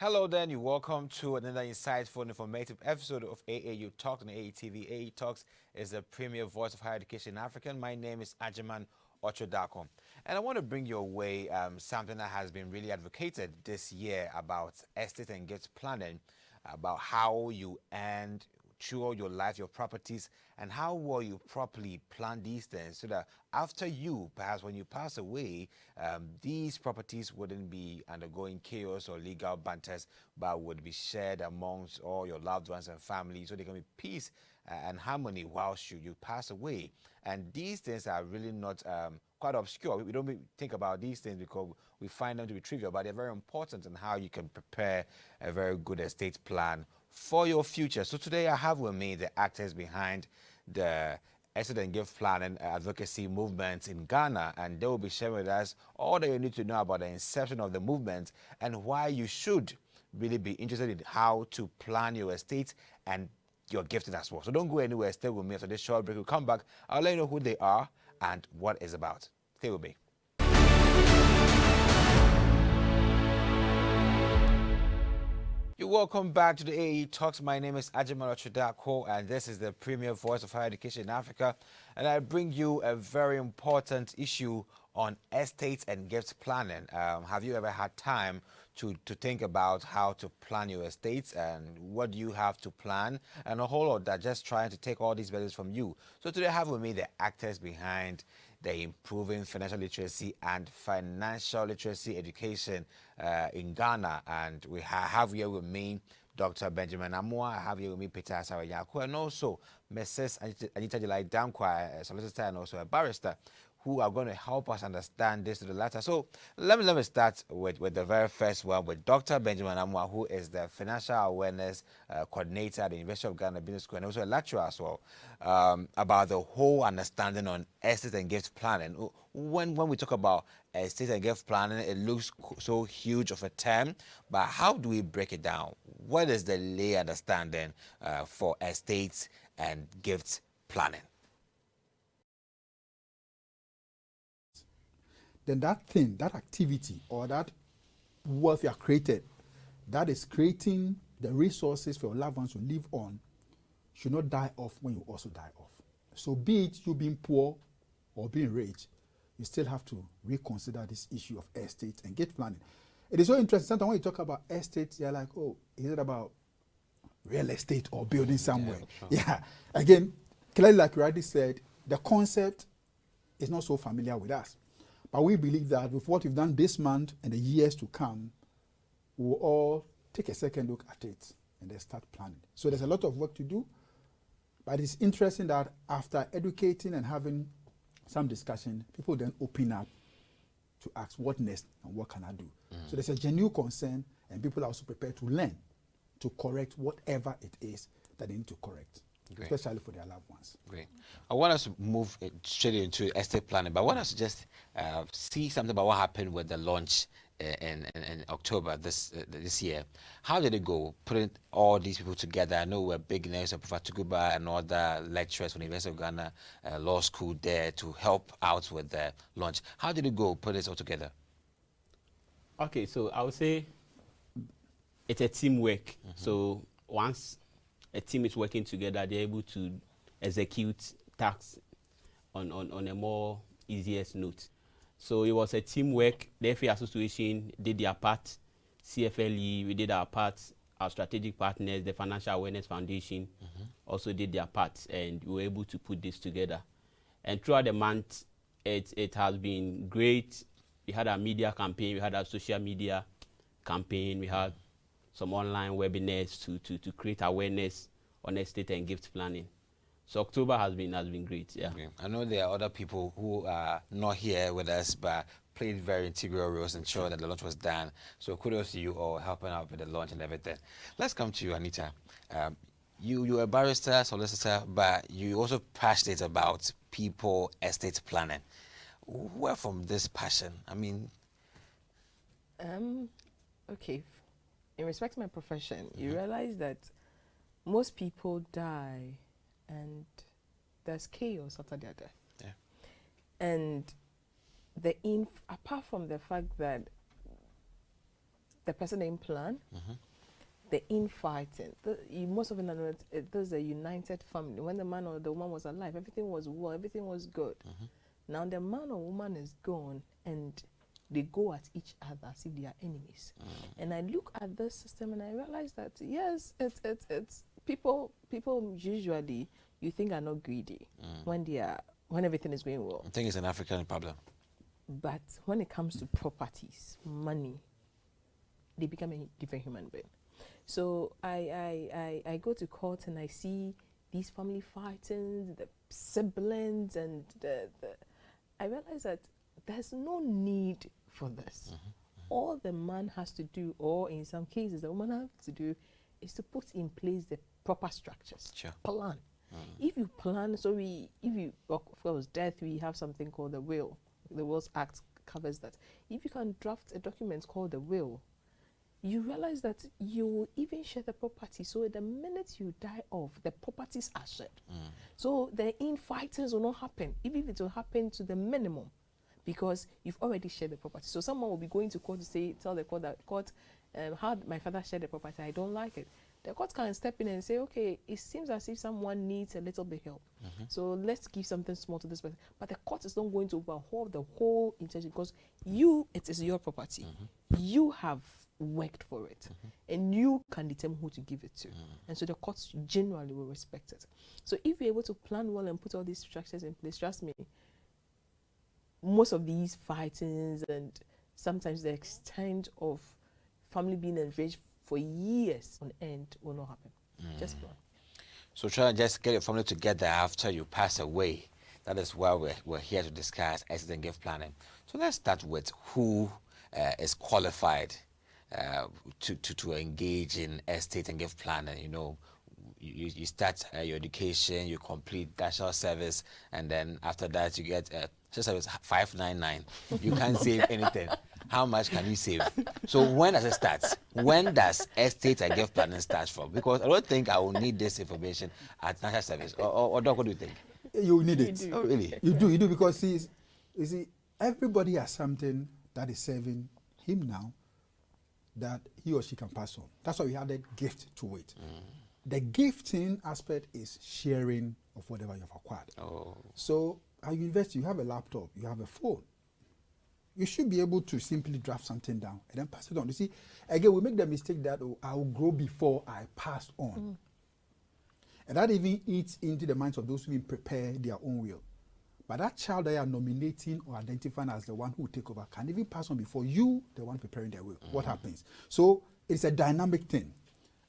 Hello then, you're welcome to another insightful and informative episode of AAU Talks on AETV. AAU Talks is the premier voice of higher education in Africa. My name is Ajiman Ochodako. And I want to bring your way something that has been really advocated this year about estate and gift planning, about how you end through your life, your properties, and how will you properly plan these things so that after you, perhaps when you pass away, these properties wouldn't be undergoing chaos or legal banters, but would be shared amongst all your loved ones and family so there can be peace and harmony whilst you pass away. And these things are really not quite obscure. We don't think about these things because we find them to be trivial, but they're very important in how you can prepare a very good estate plan for your future. So today I have with me the actors behind the estate and gift planning advocacy movement in Ghana, and they will be sharing with us all that you need to know about the inception of the movement and why you should really be interested in how to plan your estate and your gifting as well. So don't go anywhere. Stay with me after this short break. We'll come back. I'll let you know who they are and what it's about. Stay with me. You're welcome back to the AE Talks. My name is Ajiman Ochodako, and this is the premier voice of higher education in Africa. And I bring you a very important issue on estates and gift planning. Have you ever had time to think about how to plan your estates and what do you have to plan and a whole lot that just trying to take all these values from you? So today I have with me the actors behind the improving financial literacy and financial literacy education in Ghana. And we have here with me Dr. Benjamin Amoah. I have here with me Peter Asare, Nyarko, and also Mrs. Anita-Delight, Danquah, a solicitor and also a barrister, who are going to help us understand this to the latter. So let me start with the very first one with Dr. Benjamin Amoah, who is the Financial Awareness Coordinator at the University of Ghana Business School and also a lecturer as well, about the whole understanding on estate and gift planning. When we talk about estate and gift planning, it looks so huge of a term, but how do we break it down? What is the lay understanding for estates and gift planning? Then that thing, that activity, or that wealth you have created, that is creating the resources for your loved ones to live on, should not die off when you also die off. So be it you being poor or being rich, you still have to reconsider this issue of estate and gift planning. It is so interesting. Sometimes when you talk about estates, you're like, oh, is it about real estate or building somewhere? Yeah. Again, clearly, like you already said, the concept is not so familiar with us. But we believe that with what we've done this month and the years to come, we'll all take a second look at it and then start planning. So there's a lot of work to do, but it's interesting that after educating and having some discussion, people then open up to ask what next and what can I do. So there's a genuine concern, and people are also prepared to learn to correct whatever it is that they need to correct. Great. Especially for their loved ones. Great. I want us to move straight into estate planning, but I want us to just see something about what happened with the launch in October this year. How did it go? Putting all these people together. I know we're big names, Professor Tuguba and other lecturers from the University of Ghana Law School there to help out with the launch. How did it go? Put this all together. Okay, so I would say it's a teamwork. So once a team is working together, they're able to execute tasks on a more easiest note. So it was a teamwork. The FA Association did their part, CFLE, we did our part, our strategic partners, the Financial Awareness Foundation also did their part, and we were able to put this together. And throughout the month, it has been great. We had a media campaign, we had a social media campaign, we had some online webinars to create awareness on estate and gift planning. So October has been great. Yeah. Okay. I know there are other people who are not here with us, but played very integral roles and ensured that the launch was done. So kudos to you all helping out with the launch and everything. Let's come to you, Anita. You're a barrister, solicitor, but you also passionate about people estate planning. Where from this passion? I mean, okay. In respect to my profession, you realize that most people die and there's chaos after their death. Yeah. And apart from the fact that the person didn't plan, the infighting. Most of it, there's a united family. When the man or the woman was alive, everything was well, everything was good. Now the man or woman is gone, and they go at each other as if they are enemies. And I look at this system and I realize that yes, it's people usually you think are not greedy when everything is going well. I think it's an African problem. But when it comes to properties, money, they become a different human being. So I go to court and I see these family fightings, the siblings, and I realize that there's no need for this. All the man has to do, or in some cases the woman has to do, is to put in place the proper structures. Sure. Plan. If you plan, of course, death, we have something called the will. The Wills Act covers that. If you can draft a document called the will, you realize that you will even share the property. So the minute you die off, the properties are shared. So the infightings will not happen, even if it will happen to the minimum, because you've already shared the property. So someone will be going to court to tell the court that, court, how my father shared the property, I don't like it. The court can step in and say, okay, it seems as if someone needs a little bit help. So let's give something small to this person. But the court is not going to overhaul the whole intention, because it is your property. You have worked for it, and you can determine who to give it to. And so the courts generally will respect it. So if you're able to plan well and put all these structures in place, trust me, most of these fightings and sometimes the extent of family being enraged for years on end will not happen. Just plan. So try and just get your family together after you pass away. That is why we're here to discuss estate and gift planning. So let's start with who is qualified to engage in estate and gift planning. You know, you start your education, you complete national service, and then after that you get service 599. You can't save anything. How much can you save? So when does it start? When does estate and gift planning start from? Because I don't think I will need this information at national service. Or Doc, what do you think? You need it. Oh, really? You do, because you see, everybody has something that is serving him now that he or she can pass on. That's why we added gift to it. The gifting aspect is sharing of whatever you've acquired. So at university, you have a laptop, you have a phone. You should be able to simply draft something down and then pass it on. You see, again, we make the mistake that I will grow before I pass on. And that even eats into the minds of those who prepare their own will. But that child that you are nominating or identifying as the one who will take over can even pass on before you, the one preparing their will. What happens? So it's a dynamic thing.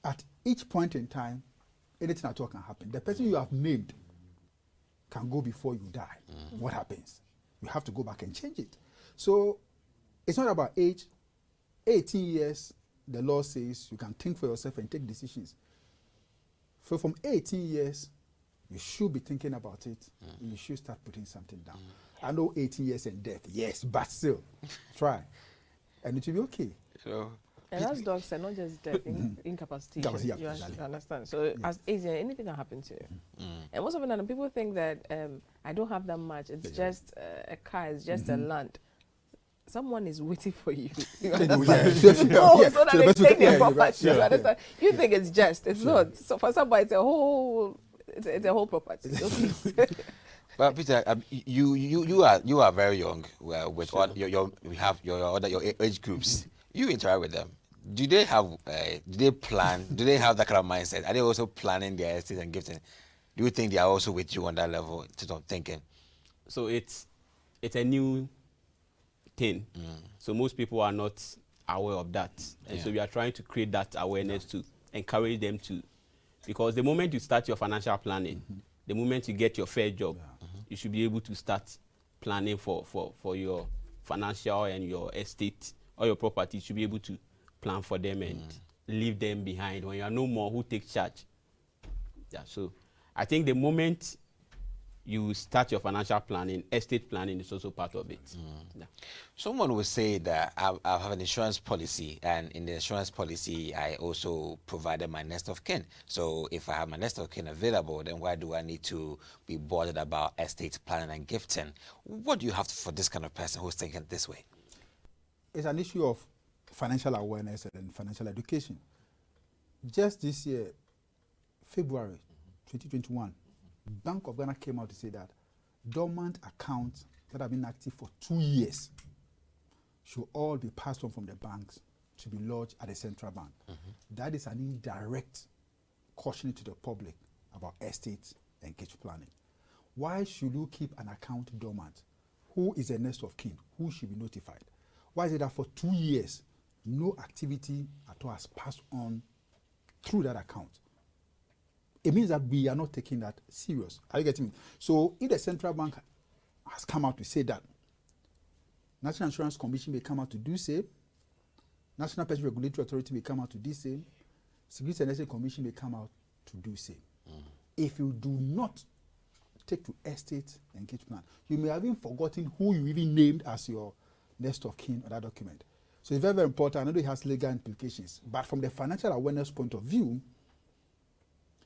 At each point in time, anything at all can happen. The person you have named can go before you die. What happens? You have to go back and change it. So it's not about age. 18 years, the law says you can think for yourself and take decisions. So from 18 years, you should be thinking about it. You should start putting something down. I know 18 years and death, yes, but still, try. And it will be okay. So, and as Doc said, not just death, incapacitation. You understand? So as Asian, anything can happen to you. And most of the time, people think that I don't have that much. It's just a car, it's just a land. Someone is waiting for you. You understand? So that they take their property. You understand? You think it's just, it's not. So for somebody, it's a whole property. but Peter, you are very young. With all your age groups, you interact with them. Do they have? Do they plan? Do they have that kind of mindset? Are they also planning their estate and gifting? Do you think they are also with you on that level, sort of thinking? So it's a new thing. So most people are not aware of that, and so we are trying to create that awareness to encourage them to, because the moment you start your financial planning, the moment you get your first job, you should be able to start planning for your financial and your estate or your property. You should be able to plan for them and leave them behind. When you are no more, who takes charge? So I think the moment you start your financial planning, estate planning is also part of it. Someone will say that I have an insurance policy, and in the insurance policy, I also provided my next of kin. So if I have my next of kin available, then why do I need to be bothered about estate planning and gifting? What do you have for this kind of person who's thinking this way? It's an issue of financial awareness and financial education. Just this year, February 2021, Bank of Ghana came out to say that dormant accounts that have been active for 2 years should all be passed on from the banks to be lodged at the central bank. That is an indirect cautioning to the public about estate engaged planning. Why should you keep an account dormant? Who is the next of kin? Who should be notified? Why is it that for 2 years, no activity at all has passed on through that account? It means that we are not taking that serious. Are you getting me? So if the central bank has come out to say that, National Insurance Commission may come out to do same, National Pension Regulatory Authority may come out to do same, Security and Exchange Commission may come out to do same. If you do not take to estate engaged plan, you may have even forgotten who you even named as your next of kin or that document. So it's very, very important. I know it has legal implications, but from the financial awareness point of view,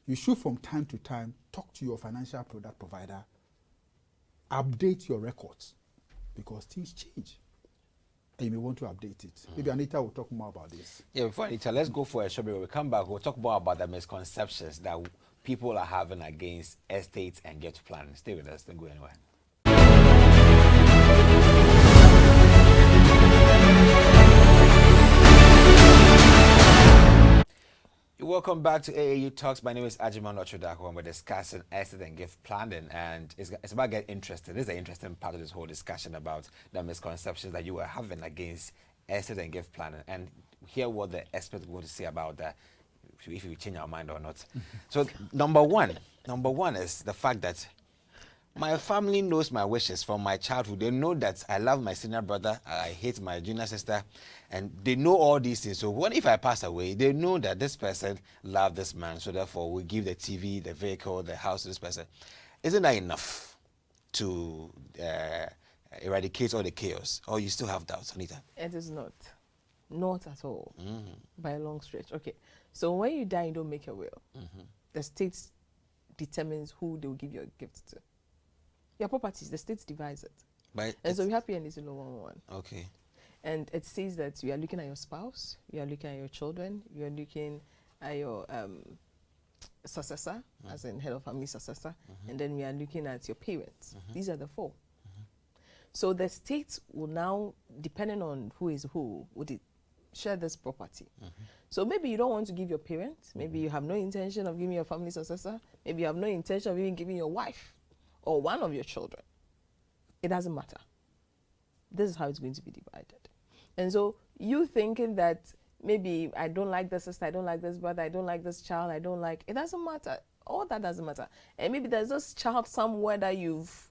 you should from time to time talk to your financial product provider, update your records, because things change. And you may want to update it. Maybe Anita will talk more about this. Yeah, before Anita, let's go for a short break. When we come back, we'll talk more about the misconceptions that people are having against estates and engaged planning. Stay with us, don't go anywhere. Welcome back to AAU Talks. My name is Ajiman Otrodako, and we're discussing estate and gift planning, and it's about getting interested. This is the interesting part of this whole discussion about the misconceptions that you are having against estate and gift planning, and hear what the experts are going to say about that, if we change our mind or not. So number one is the fact that my family knows my wishes from my childhood. They know that I love my senior brother, I hate my junior sister, and they know all these things. So if I pass away, they know that this person loved this man, so therefore we give the TV, the vehicle, the house to this person. Isn't that enough to eradicate all the chaos? Or you still have doubts, Anita? It is not. Not at all. By a long stretch. Okay. So when you die, you don't make a will. The state determines who they will give your gift to. Your properties, the state divides it. And so we have PNDC Law 111. Okay. And it says that you are looking at your spouse, you are looking at your children, you are looking at your successor, as in head of family successor, and then we are looking at your parents. These are the four. So the state will now, depending on who is who, would share this property. So maybe you don't want to give your parents, maybe you have no intention of giving your family successor, maybe you have no intention of even giving your wife or one of your children. It doesn't matter. This is how it's going to be divided. And so you thinking that maybe I don't like this sister, I don't like this brother, I don't like this child, it doesn't matter. All that doesn't matter. And maybe there's this child somewhere that you've,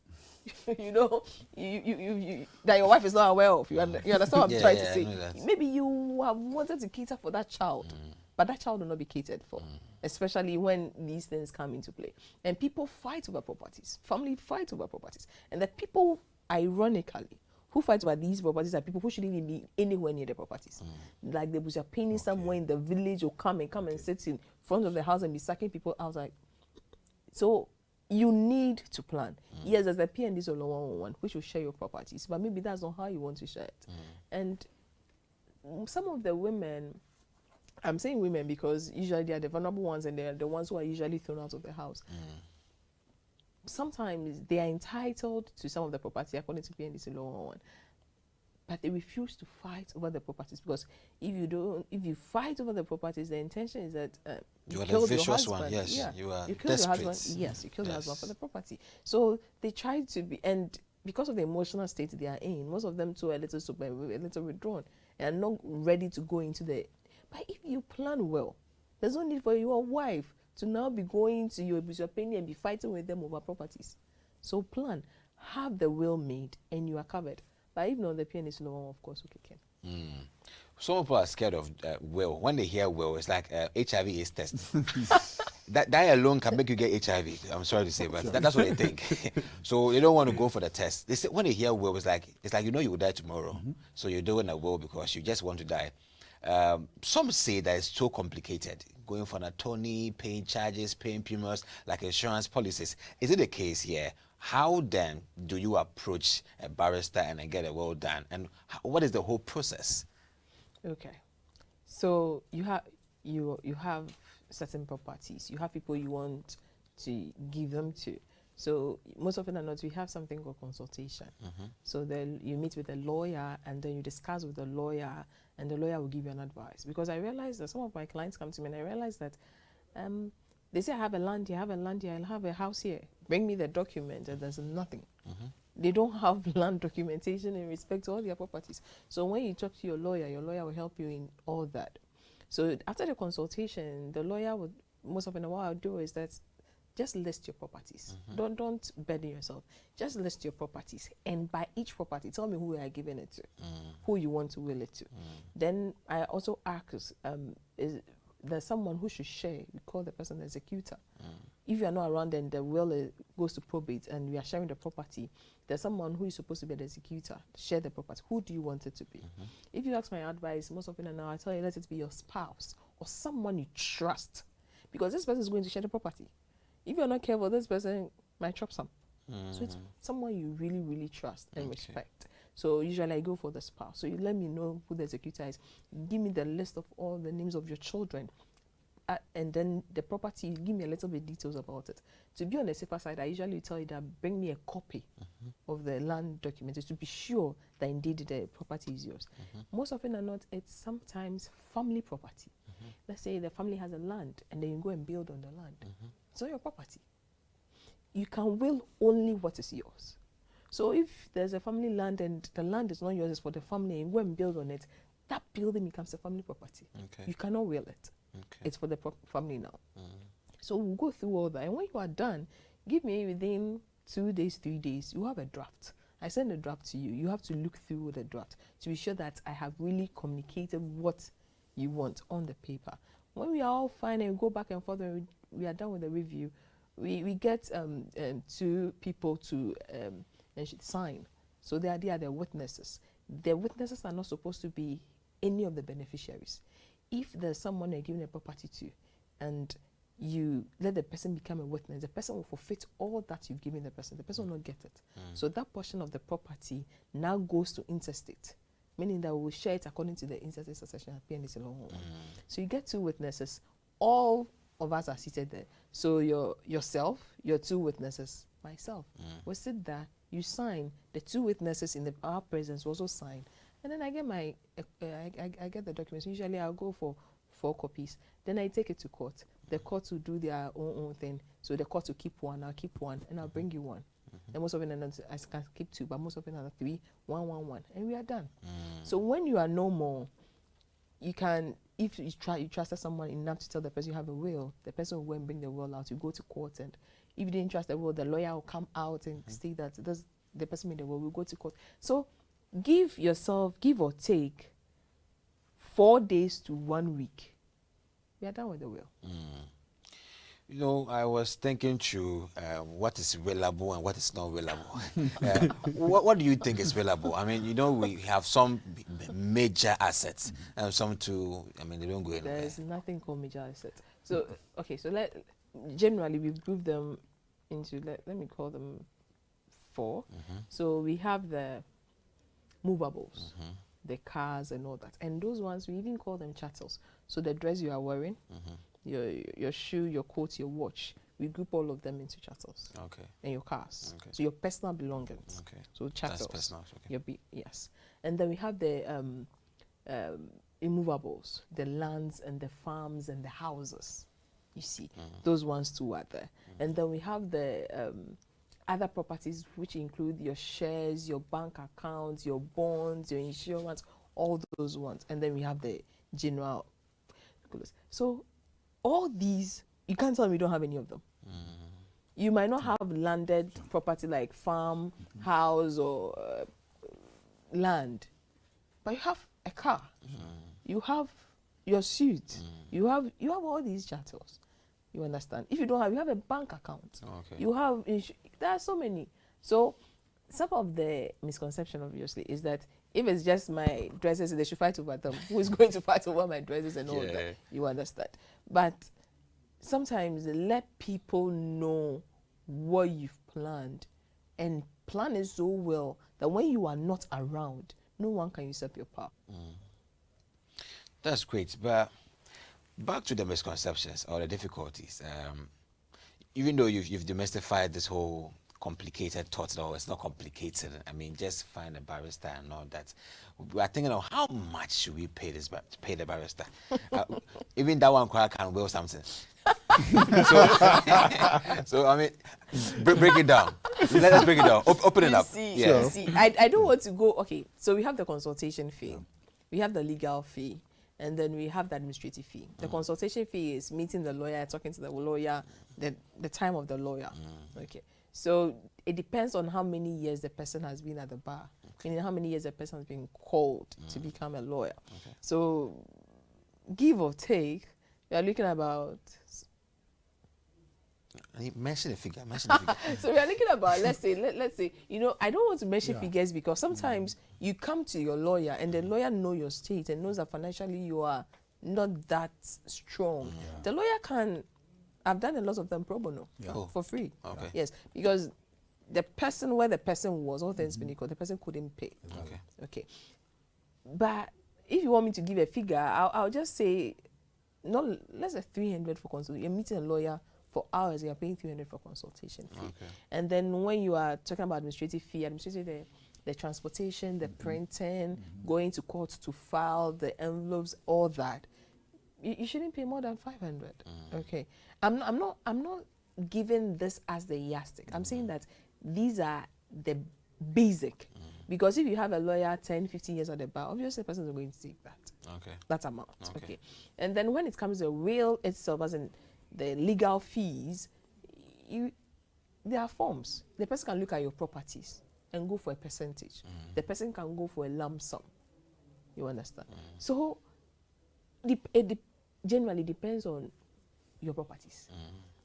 you know, you that your wife is not aware of. You understand what I'm trying to say? Maybe you have wanted to cater for that child, but that child will not be catered for, especially when these things come into play. And people fight over properties. Family fight over properties. And the people, ironically, who fight over these properties are people who shouldn't even be anywhere near the properties. Like there was a penny somewhere in the village will come and sit in front of the house and be sucking people out. Like, so you need to plan. Yes, there's the PNDs or Law 111, which will share your properties, but maybe that's not how you want to share it. And some of the women, I'm saying women because usually they are the vulnerable ones and they are the ones who are usually thrown out of the house. Sometimes they are entitled to some of the property according to PNDC Law 111, but they refuse to fight over the properties, because if you fight over the properties, the intention is that you are the vicious one. Yes, yeah. you are you kill desperate. your husband. Yes, you kill your husband for the property. So they try to be, and because of the emotional state they are in, most of them too are a little withdrawn and are not ready to go into the. But if you plan well, there's no need for your wife to now be going to your opinion and be fighting with them over properties. So plan, have the will made, and you are covered. But if not, the PNDC law, of course, will kick in. Some people are scared of will. When they hear will, it's like HIV AIDS test. that alone can make you get HIV. I'm sorry to say, but that's what they think. So they don't want to go for the test. They say when they hear will, it's like you know you will die tomorrow. So you're doing a will because you just want to die. Some say that it's so complicated, going for an attorney, paying charges, paying premiums, like insurance policies. Is it the case here? How then do you approach a barrister and get a will done? And what is the whole process? Okay. So you have certain properties. You have people you want to give them to. So most often than not, we have something called consultation. So then you meet with a lawyer and then you discuss with the lawyer and the lawyer will give you an advice. Because I realize that some of my clients come to me and I realize that they say, I have a land here, I have a land here, I'll have a house here. Bring me the document, and there's nothing. They don't have land documentation in respect to all their properties. So when you talk to your lawyer will help you in all that. So after the consultation, the lawyer would, most often what I'll do is that just list your properties. Don't burden yourself. Just list your properties. And by each property, tell me who you are giving it to, who you want to will it to. Then I also ask, is there someone who should share? We call the person the executor. If you are not around and the will goes to probate and we are sharing the property, there's someone who is supposed to be the executor, share the property. Who do you want it to be? If you ask my advice, most often now I tell you, let it be your spouse or someone you trust, because this person is going to share the property. If you're not careful, this person might chop some. So it's someone you really, really trust and respect. So usually I go for the spouse. So you let me know who the executor is. Give me the list of all the names of your children. And then the property, give me a little bit details about it. To be on the safer side, I usually tell you that bring me a copy of the land documents to be sure that indeed the property is yours. Most often than not, it's sometimes family property. Let's say the family has a land and then you go and build on the land. It's not your property. You can will only what is yours. So if there's a family land and the land is not yours, it's for the family, and you go and build on it, that building becomes a family property. You cannot will it. It's for the family now. So we'll go through all that. And when you are done, give me within 2 days, 3 days, you have a draft. I send a draft to you. You have to look through the draft to be sure that I have really communicated what you want on the paper. When we are all fine and we go back and forth and we are done with the review, we get 2 people to sign. So they are the witnesses. The witnesses are not supposed to be any of the beneficiaries. If there's someone you're giving a property to and you let the person become a witness, the person will forfeit all that you've given the person will not get it. So that portion of the property now goes to interstate, meaning that we will share it according to the interstate succession at PNDC law. So you get 2 witnesses, all of us are seated there. So yourself, your 2 witnesses, myself. We'll sit there, you sign, the 2 witnesses in our presence will also sign. And then I get I get the documents. Usually I'll go for 4 copies. Then I take it to court. The court will do their own thing. So the court will keep 1, I'll keep 1, and I'll bring you 1. And most of it, I can keep 2, but most of it are 3, 1, 1, 1, and we are done. So when you are no more, you can, if you trusted someone enough to tell the person you have a will, the person will go and bring the will out. You go to court, and if you didn't trust the will, the lawyer will come out and say that the person made the will. We'll go to court. So give yourself, give or take, 4 days to 1 week. We are done with the will. You know, I was thinking through what is willable and what is not willable. What do you think is willable? I mean, you know, we have some major assets and some too, I mean, they don't go anywhere. There's nothing called major assets. So, okay, so generally we've grouped them into, let me call them 4. So we have the movables, the cars and all that. And those ones, we even call them chattels. So the dress you are wearing, your shoe, your coat, your watch, we group all of them into chattels. Okay. And your cars. Okay. So your personal belongings. Okay. So chattels. That's personal. Okay. Yes. And then we have the immovables, the lands and the farms and the houses. You see, those ones too are there. And then we have the other properties, which include your shares, your bank accounts, your bonds, your insurance, all those ones. And then we have the general. So all these, you can't tell me you don't have any of them. You might not have landed property like farm, house, or land, but you have a car. You have your suit. You have all these chattels. You understand? If you don't have, you have a bank account. Okay. You have, there are so many. So some of the misconception, obviously, is that if it's just my dresses, they should fight over them. Who is going to fight over my dresses and all that? You understand? But sometimes let people know what you've planned, and plan it so well that when you are not around, no one can usurp your power. That's great, but back to the misconceptions or the difficulties. Even though you've demystified this whole complicated thought, though it's not complicated. I mean, just find a barrister and all that. We are thinking of how much should we pay the barrister? Even that one can will something. so I mean, break it down. Let us break it down. Open it up. See, I don't want to go. Okay, so we have the consultation fee, we have the legal fee, and then we have the administrative fee. The consultation fee is meeting the lawyer, talking to the lawyer, the time of the lawyer. Okay, so it depends on how many years the person has been at the bar, meaning how many years the person has been called to become a lawyer. Okay. So give or take, we are looking about. Mention a figure. So we are looking about, let's say, you know, I don't want to mention figures because sometimes you come to your lawyer and the lawyer knows your state and knows that financially you are not that strong. The lawyer can, I've done a lot of them pro bono for free. Okay. Yes, because the person where the person was, all things being equal, the person couldn't pay. Okay. But if you want me to give a figure, I'll just say, no, let's say 300 for consultation. You're meeting a lawyer for hours, you're paying 300 for consultation fee. Okay. And then when you are talking about administrative fee, the transportation, the printing, going to court to file the envelopes, all that, you shouldn't pay more than 500. Okay. I'm not giving this as the yardstick. I'm saying that these are the basic. Because if you have a lawyer 10, 15 years at the bar, obviously the person is going to take that amount. Okay. And then when it comes to the will itself, as in the legal fees, there are forms. The person can look at your properties and go for a percentage. The person can go for a lump sum. You understand? So it generally depends on your properties.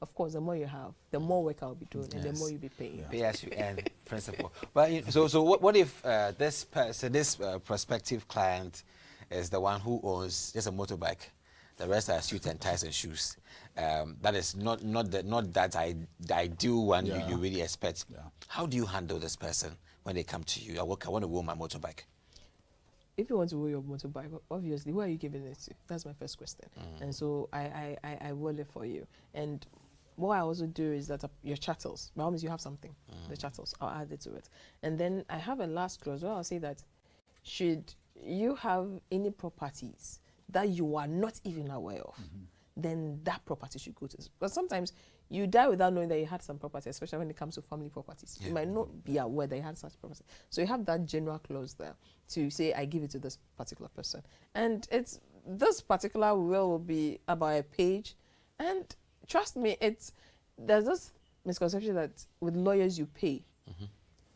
Of course, the more you have, the more work I'll be doing, and the more you'll be paying. Pay as you earn principle. But so what if this prospective client is the one who owns just a motorbike? The rest are suit and ties and shoes. That is not that ideal one you really expect. How do you handle this person when they come to you? I want to own my motorbike. If you want to own your motorbike, obviously, who are you giving it to? That's my first question. And so I will it for you. And what I also do is that your chattels, by all means you have something, the chattels, I'll add it to it. And then I have a last clause where I'll say that should you have any properties that you are not even aware of, then that property should go to this. Because sometimes you die without knowing that you had some property, especially when it comes to family properties. You might not be aware that you had such property. So you have that general clause there to say, I give it to this particular person. And this particular will be about a page. And trust me, there's this misconception that with lawyers you pay.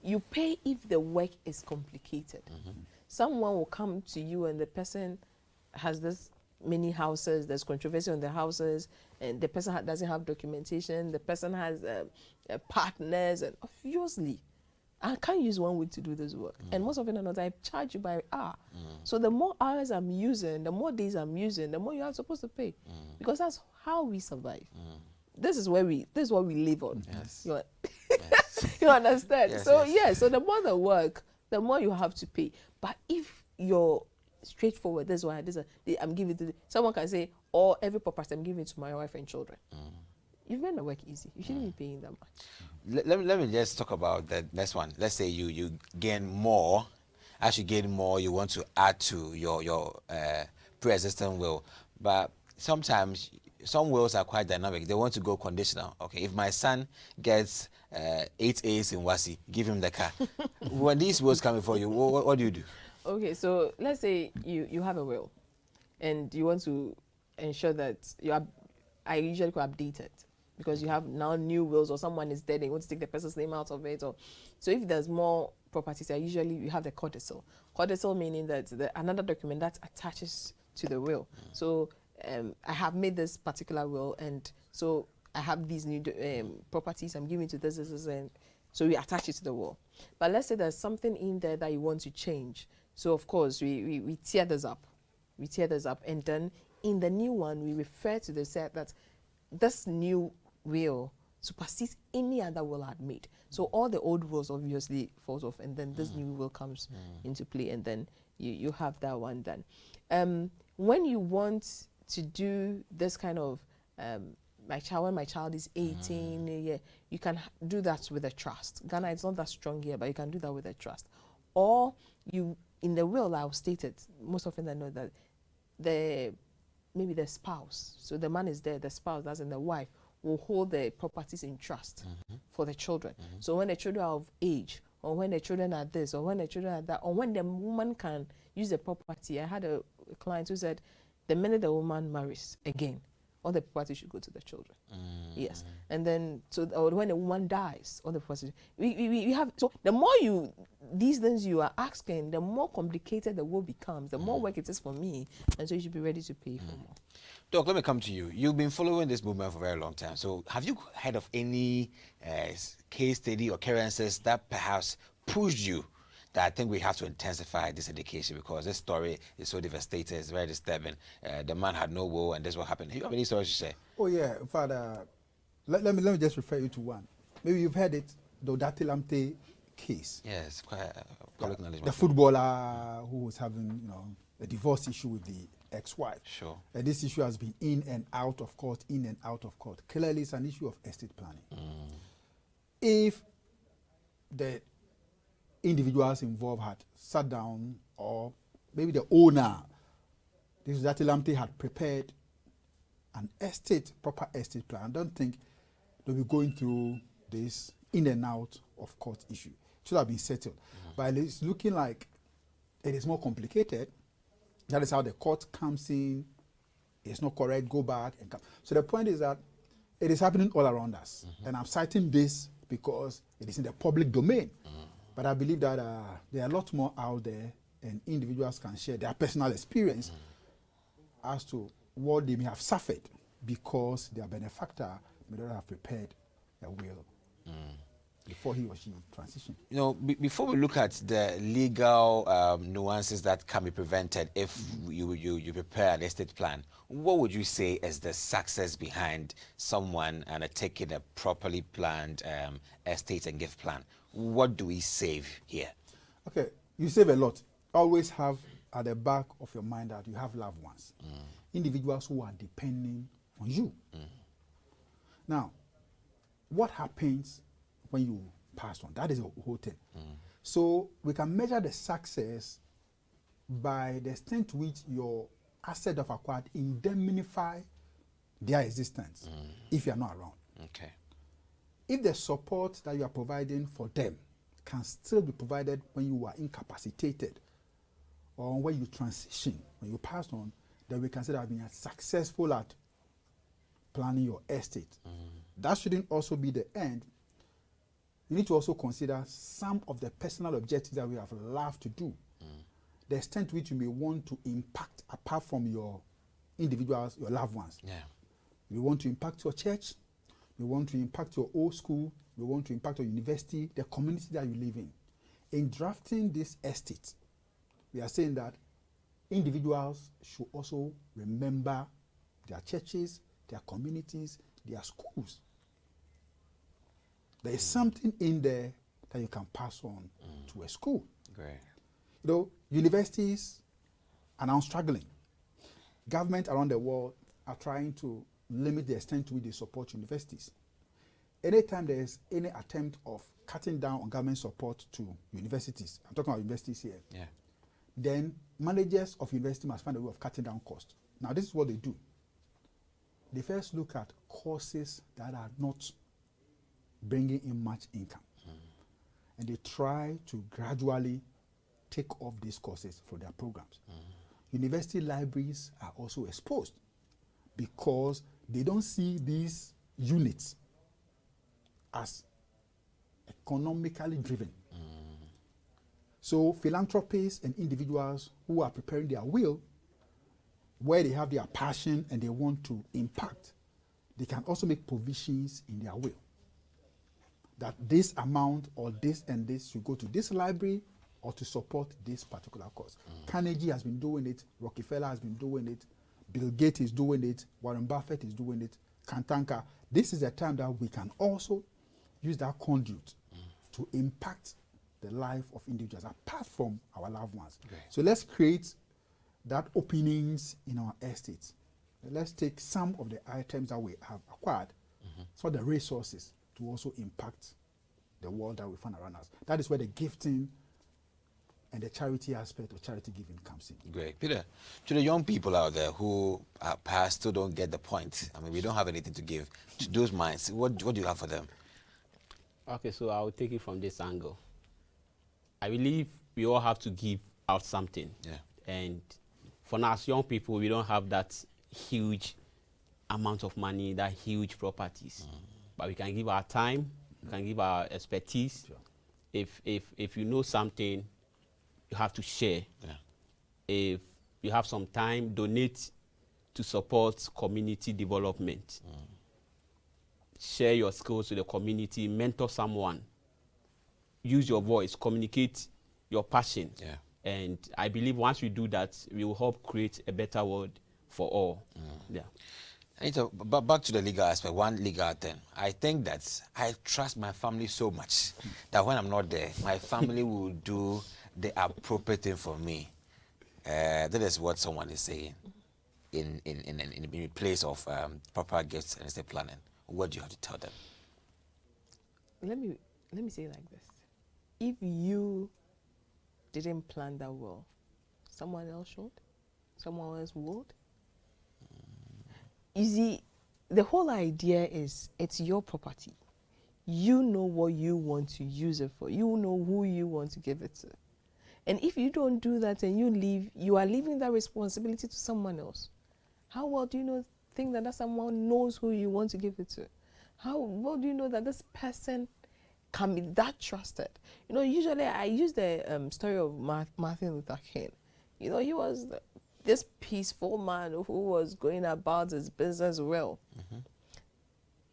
You pay if the work is complicated. Someone will come to you and the person has this many houses, there's controversy on the houses, and the person doesn't have documentation, the person has partners, and obviously I can't use 1 week to do this work. And most often than not, I charge you by hour. So the more hours I'm using, the more days I'm using, the more you are supposed to pay. Because that's how we survive. This is what we live on. Yes. You understand? Yes, so so the more the work, the more you have to pay. But if you're straightforward, this is why I'm giving to someone can say, every property I'm giving to my wife and children. You've made my work easy. You shouldn't be paying that much. Let me just talk about the next one. Let's say you gain more. As you gain more, you want to add to your pre-existing will. But sometimes some wills are quite dynamic. They want to go conditional. Okay, if my son gets 8 A's in WASI, give him the car. When these wills come before you, what do you do? Okay, so let's say you have a will and you want to ensure that I usually go update it because you have now new wills or someone is dead and you want to take the person's name out of it. So if there's more properties, you have the codicil. Codicil meaning that another document that attaches to the will. So I have made this particular will and so I have these new properties I'm giving to this, and so we attach it to the will. But let's say there's something in there that you want to change. So of course we tear this up. And then in the new one we refer to the set that this new will supersedes any other will I had made. So all the old wills obviously falls off and then this new will comes into play and then you have that one done. when you want to do this kind of when my child is 18, yeah, you can do that with a trust. Ghana, it's not that strong here, but you can do that with a trust. Or you, in the will, I'll state it, most often I know that maybe the spouse, so the man is there, the spouse, as in the wife, will hold the properties in trust for the children. So when the children are of age, or when the children are this, or when the children are that, or when the woman can use the property. I had a client who said, the minute the woman marries again, all the property should go to the children. Yes. And then, or when the woman dies, all the property. We have, so the more these things you are asking, the more complicated the will becomes, the more work it is for me. And so you should be ready to pay for more. Doc, let me come to you. You've been following this movement for a very long time. So have you heard of any case study or occurrences that perhaps pushed you that I think we have to intensify this education, because this story is so devastating, it's very disturbing. The man had no will, and this is what happened. Do you have any stories to say? Oh yeah, Father, let me just refer you to one. Maybe you've heard it, the Anita-Delight case. Yes, quite public knowledge. The footballer who was having, a divorce issue with the ex-wife. Sure. And this issue has been in and out of court, in and out of court. Clearly, it's an issue of estate planning. If the individuals involved had sat down, or maybe the owner, this Anita-Delight had prepared an proper estate plan, I don't think they'll be going through this in and out of court issue. It should have been settled. But it's looking like it is more complicated. That is how the court comes in. It's not correct, go back and come. So the point is that it is happening all around us. And I'm citing this because it is in the public domain. But I believe that there are a lot more out there, and individuals can share their personal experience as to what they may have suffered because their benefactor may not have prepared a will before he or she transitioned. Before we look at the legal nuances that can be prevented if you prepare an estate plan, what would you say is the success behind someone taking a properly planned estate and gift plan? What do we save here? Okay, you save a lot. Always have at the back of your mind that you have loved ones, individuals who are depending on you. Now, what happens when you pass on? That is the whole thing. So we can measure the success by the extent to which your asset of acquired indemnify their existence if you are not around. Okay. If the support that you are providing for them can still be provided when you are incapacitated or when you transition, when you pass on, then we consider being successful at planning your estate. That shouldn't also be the end. You need to also consider some of the personal objectives that we have loved to do. The extent to which you may want to impact apart from your individuals, your loved ones. Yeah. You want to impact your church, you want to impact your old school, you want to impact your university, the community that you live in. In drafting this estate, we are saying that individuals should also remember their churches, their communities, their schools. There is something in there that you can pass on to a school. Great. Universities are now struggling. Government around the world are trying to limit the extent to which they support universities. Anytime there is any attempt of cutting down on government support to universities, I'm talking about universities here, then managers of university must find a way of cutting down costs. Now, this is what they do. They first look at courses that are not bringing in much income. And they try to gradually take off these courses from their programs. University libraries are also exposed because they don't see these units as economically driven. So philanthropists and individuals who are preparing their will, where they have their passion and they want to impact, they can also make provisions in their will that this amount or this and this should go to this library or to support this particular cause. Carnegie has been doing it, Rockefeller has been doing it, Bill Gates is doing it, Warren Buffett is doing it, Kantanka. This is a time that we can also use that conduit to impact the life of individuals apart from our loved ones. Great. So let's create that openings in our estates. Let's take some of the items that we have acquired, so the resources to also impact the world that we find around us. That is where the gifting and the charity aspect of charity giving comes in. Great. Peter, to the young people out there who perhaps still don't get the point, I mean, we don't have anything to give, to those minds, what do you have for them? Okay, so I'll take it from this angle. I believe we all have to give out something. Yeah. And for now, as young people, we don't have that huge amount of money, that huge properties. But we can give our time, we can give our expertise. Sure. If you know something, you have to share. Yeah. If you have some time, donate to support community development. Share your skills with the community, mentor someone. Use your voice, communicate your passion. Yeah. And I believe once we do that, we will help create a better world for all. Yeah. Anita, but back to the legal aspect, one legal thing. I think that I trust my family so much that when I'm not there, my family will do the appropriate thing for me. That is what someone is saying in place of proper gifts and estate planning. What do you have to tell them? Let me say it like this. If you didn't plan that well, someone else should, someone else would. You see, the whole idea is it's your property. You know what you want to use it for. You know who you want to give it to. And if you don't do that and you leave, you are leaving that responsibility to someone else. How well do you think that someone knows who you want to give it to? How well do you know that this person can be that trusted? Usually I use the story of Martin Luther King. He was this peaceful man who was going about his business well.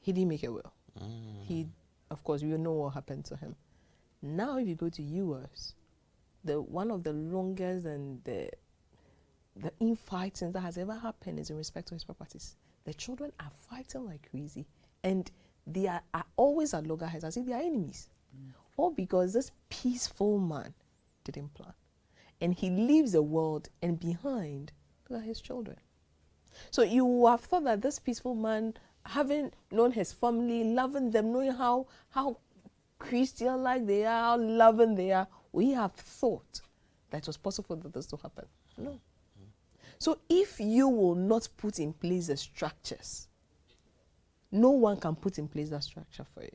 He didn't make a will. He, of course, we know what happened to him. Now, if you go to US, one of the longest and the infighting that has ever happened is in respect to his properties. The children are fighting like crazy, and they are always at loggerheads as if they are enemies. All because this peaceful man didn't plan. And he leaves the world, and behind are his children. So you have thought that this peaceful man, having known his family, loving them, knowing how Christian-like they are, how loving they are, we have thought that it was possible that this to happen. No. So if you will not put in place the structures, no one can put in place that structure for you.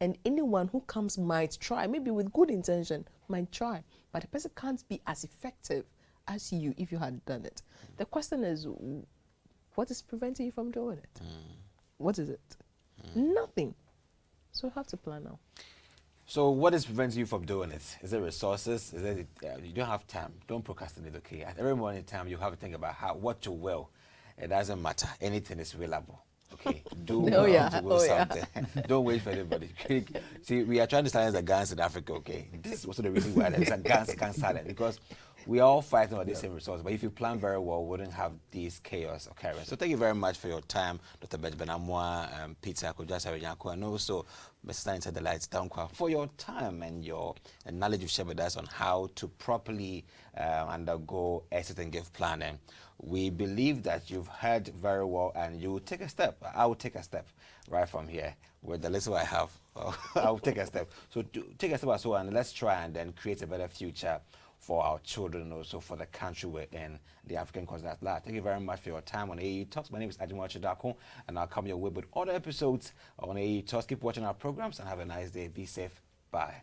And anyone who comes might try, maybe with good intention, might try, but the person can't be as effective as you if you had done it. The question is, what is preventing you from doing it? What is it? Nothing. So you have to plan now. So what is preventing you from doing it? Is it resources? Is it you don't have time? Don't procrastinate, okay? At every morning time, you have to think about what to will. It doesn't matter. Anything is willable. Okay, do something. Don't wait for anybody. See, we are trying to silence the guns in Africa, okay? This is also the reason why there's a guns can't silence, because we are all fighting on the same resource. But if you plan very well, we wouldn't have these chaos occurring. So thank you very much for your time, Dr. Benjamin Amoah, Peter Asare, Nyarko, and also Mr. Anita-Delight, Danquah, for your time and your knowledge you've shared with us on how to properly undergo exit and gift planning. We believe that you've heard very well, and you will take a step. I will take a step right from here with the little I have. I will take a step. So take a step as well, and let's try and then create a better future for our children and also for the country we're in, the African continent at large. Thank you very much for your time on AAU Talks. My name is Kwadwo, and I'll come your way with other episodes on AAU Talks. Keep watching our programs and have a nice day. Be safe. Bye.